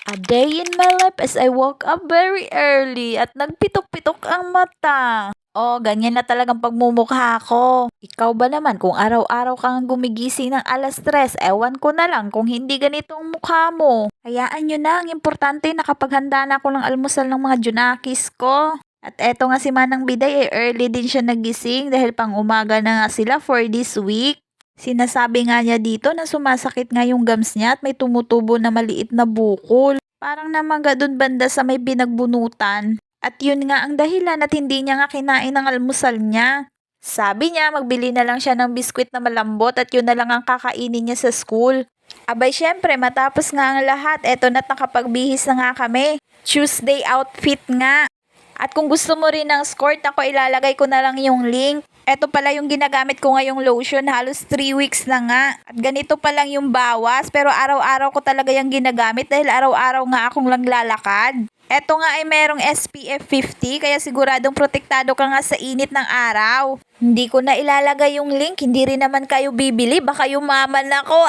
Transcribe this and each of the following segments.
A day in my life as I woke up very early at nagpitok-pitok ang mata. Oh, ganyan na talagang pagmumukha ko. Ikaw ba naman kung araw-araw kang gumigising ng 3:00, ewan ko na lang kung hindi ganito ang mukha mo. Hayaan nyo na, ang importante nakapaghanda na ako ng almusal ng mga junakis ko. At eto nga si Manang Biday, early din siya nagising dahil pang umaga na nga sila for this week. Sinasabi nga niya dito na sumasakit nga yung gums niya at may tumutubo na maliit na bukol. Parang namaga dun banda sa may binagbunutan. At yun nga ang dahilan at hindi niya nga kinain ang almusal niya. Sabi niya magbili na lang siya ng biskwit na malambot at yun na lang ang kakainin niya sa school. Abay syempre matapos nga ang lahat, eto na't nakapagbihis na nga kami. Tuesday outfit nga. At kung gusto mo rin ng skirt, ako ilalagay ko na lang yung link. Eto pala yung ginagamit ko ngayong lotion, halos 3 weeks na nga. At ganito pa lang yung bawas, pero araw-araw ko talaga yung ginagamit dahil araw-araw nga akong langlalakad. Eto nga ay merong SPF 50, kaya siguradong protektado ka nga sa init ng araw. Hindi ko na ilalagay yung link, hindi rin naman kayo bibili, baka yumaman ako.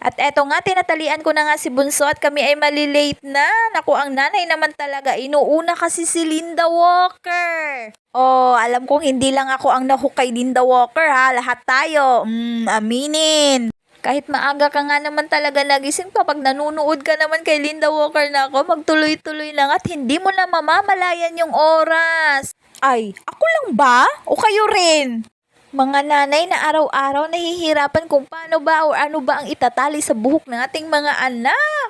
At eto nga, tinatalian ko na nga si Bunso at kami ay malilate na. Naku, ang nanay naman talaga, inuuna kasi si Linda Walker. Oh, alam kong hindi lang ako ang nahook kay Linda Walker ha, lahat tayo. Aminin. Kahit maaga ka nga naman talaga nagising pa, pag nanunood ka naman kay Linda Walker na ako, magtuloy-tuloy lang at hindi mo na mamamalayan yung oras. Ay, ako lang ba? O kayo rin? Mga nanay na araw-araw nahihirapan kung paano ba o ano ba ang itatali sa buhok ng ating mga anak.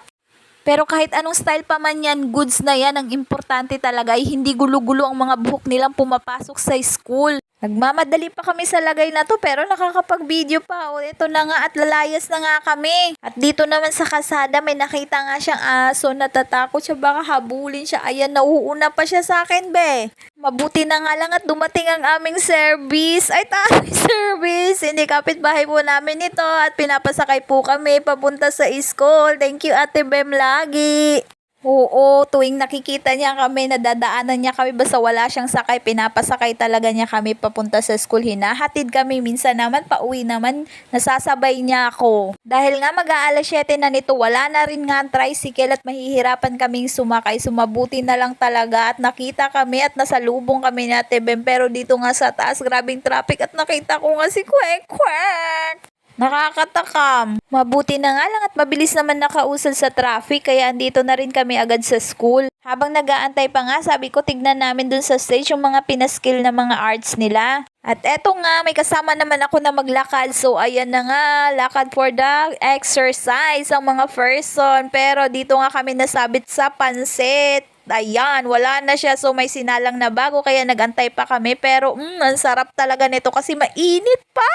Pero kahit anong style pa man yan, goods na yan. Ang importante talaga ay hindi gulo-gulo ang mga buhok nilang pumapasok sa school. Nagmamadali pa kami sa lagay na to pero nakakapag-video pa. O ito na nga at lalayas na nga kami. At dito naman sa kasada may nakita nga siyang aso. Natatakot siya baka habulin siya. Ayan, nauuna pa siya sa akin be. Mabuti na nga lang at dumating ang aming service. Ay, service! Hindi kapitbahay po namin ito at pinapasakay po kami papunta sa school. Thank you Ate Bem lagi. Oo, tuwing nakikita niya kami, nadadaanan niya kami basta wala siyang sakay, pinapasakay talaga niya kami papunta sa school. Hinahatid kami, minsan naman pauwi naman, nasasabay niya ako. Dahil nga mag-aalas 7 na nito, wala na rin nga ang tricycle at mahihirapan kaming sumakay. Sumabuti na lang talaga at nakita kami at nasalubong kami ni Ate Bem. Pero dito nga sa taas, grabing traffic at nakita ko nga si Kwek Kwek. Nakakatakam. Mabuti na nga lang at mabilis naman nakausal sa traffic kaya andito na rin kami agad sa school. Habang nag-aantay pa nga, sabi ko tignan namin dun sa stage yung mga pinaskill na mga arts nila. At eto nga, may kasama naman ako na maglakad. So ayan na nga, lakad for the exercise ang mga person. Pero dito nga kami nasabit sa pansit. Ayan, wala na siya. So may sinalang na bago kaya nagantay pa kami. Pero ang sarap talaga nito kasi mainit pa.